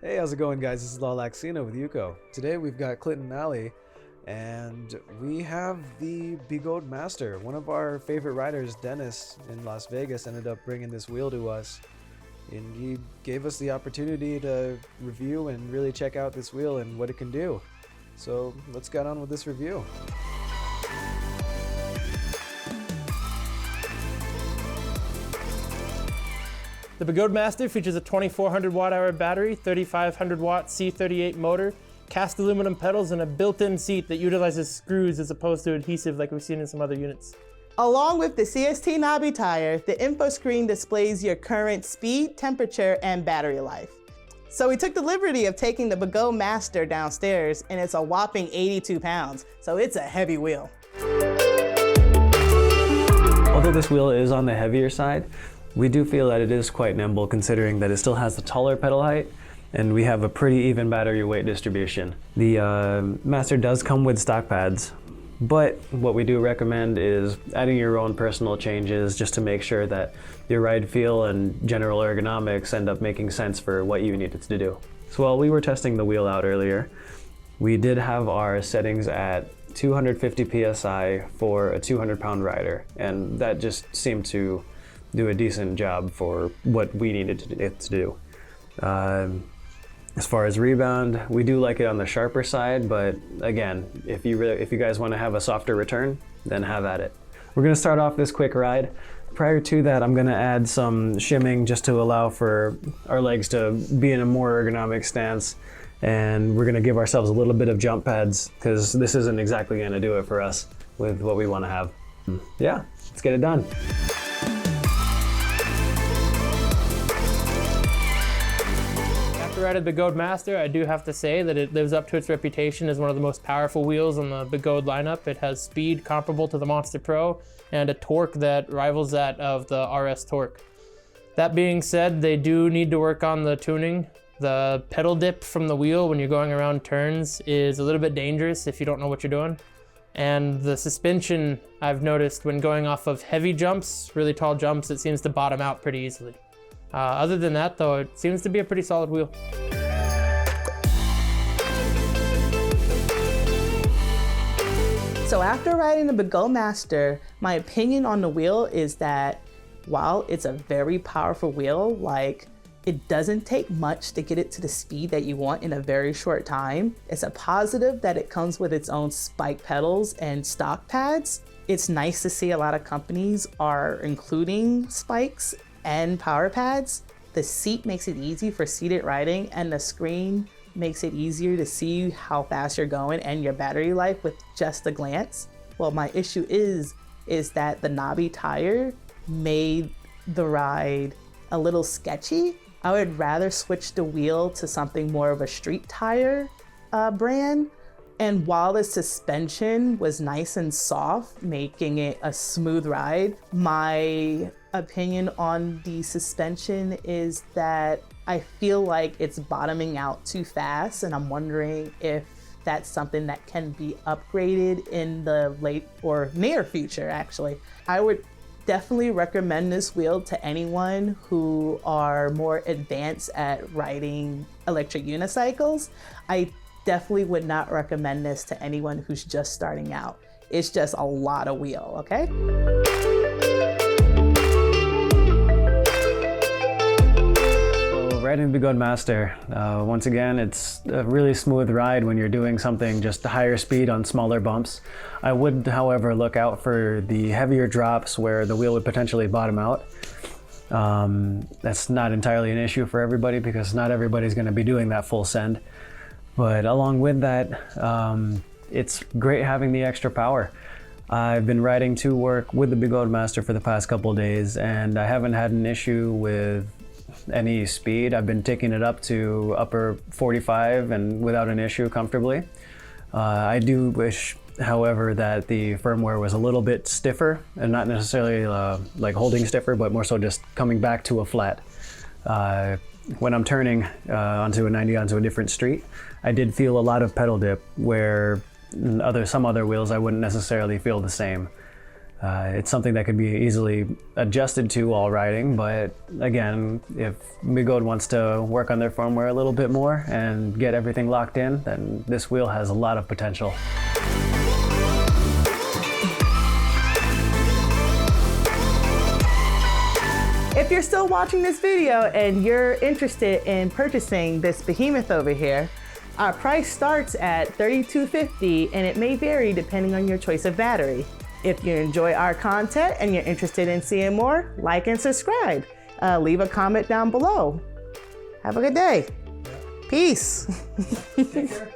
Hey, how's it going, guys? This is Laxina with EUCO. Today we've got CLINT and ALLI, and we have the Begode Master. One of our favorite riders, Dennis, in Las Vegas, ended up bringing this wheel to us, and he gave us the opportunity to review and really check out this wheel and what it can do. So let's get on with this review. The Begode Master features a 2400 watt-hour battery, 3500 watt C38 motor, cast aluminum pedals, and a built-in seat that utilizes screws as opposed to adhesive like we've seen in some other units. Along with the CST knobby tire, the info screen displays your current speed, temperature, and battery life. So we took the liberty of taking the Begode Master downstairs, and it's a whopping 82 pounds, so it's a heavy wheel. Although this wheel is on the heavier side, we do feel that it is quite nimble, considering that it still has the taller pedal height and we have a pretty even battery weight distribution. The Master does come with stock pads, but what we do recommend is adding your own personal changes just to make sure that your ride feel and general ergonomics end up making sense for what you need it to do. So while we were testing the wheel out earlier, we did have our settings at 250 PSI for a 200-pound rider, and that just seemed to do a decent job for what we needed it to do. As far as rebound, we do like it on the sharper side, but again, if you guys want to have a softer return, then have at it. We're going to start off this quick ride. Prior to that, I'm going to add some shimming just to allow for our legs to be in a more ergonomic stance, and we're going to give ourselves a little bit of jump pads because this isn't exactly going to do it for us with what we want to have. Yeah, let's get it done. After riding the Begode Master, I do have to say that it lives up to its reputation as one of the most powerful wheels on the Begode lineup. It has speed comparable to the Monster Pro and a torque that rivals that of the RS Torque. That being said, they do need to work on the tuning. The pedal dip from the wheel when you're going around turns is a little bit dangerous if you don't know what you're doing. And the suspension, I've noticed when going off of heavy jumps, really tall jumps, it seems to bottom out pretty easily. Other than that though, it seems to be a pretty solid wheel. So after riding the Begode Master, my opinion on the wheel is that while it's a very powerful wheel, it doesn't take much to get it to the speed that you want in a very short time. It's a positive that it comes with its own spike pedals and stock pads. It's nice to see a lot of companies are including spikes and power pads. The seat makes it easy for seated riding, and the screen makes it easier to see how fast you're going and your battery life with just a glance. Well, my issue is that the knobby tire made the ride a little sketchy. I would rather switch the wheel to something more of a street tire brand. And while the suspension was nice and soft, making it a smooth ride, my opinion on the suspension is that I feel like it's bottoming out too fast, and I'm wondering if that's something that can be upgraded in the late or near future, actually. I would definitely recommend this wheel to anyone who are more advanced at riding electric unicycles. I definitely would not recommend this to anyone who's just starting out. It's just a lot of wheel, okay? Riding the Begode Master, once again, it's a really smooth ride when you're doing something just higher speed on smaller bumps. I would, however, look out for the heavier drops where the wheel would potentially bottom out. That's not entirely an issue for everybody because not everybody's going to be doing that full send. But along with that, it's great having the extra power. I've been riding to work with the Begode Master for the past couple days, and I haven't had an issue with any speed. I've been taking it up to upper 45 and without an issue comfortably. I do wish, however, that the firmware was a little bit stiffer, and not necessarily like holding stiffer, but more so just coming back to a flat. When I'm turning onto a 90 onto a different street, I did feel a lot of pedal dip where some other wheels I wouldn't necessarily feel the same. It's something that could be easily adjusted to while riding, but again, if Begode wants to work on their firmware a little bit more and get everything locked in, then this wheel has a lot of potential. If you're still watching this video and you're interested in purchasing this behemoth over here, our price starts at $32.50 and it may vary depending on your choice of battery. If you enjoy our content and you're interested in seeing more, like and subscribe. Leave a comment down below. Have a good day. Peace. Take care.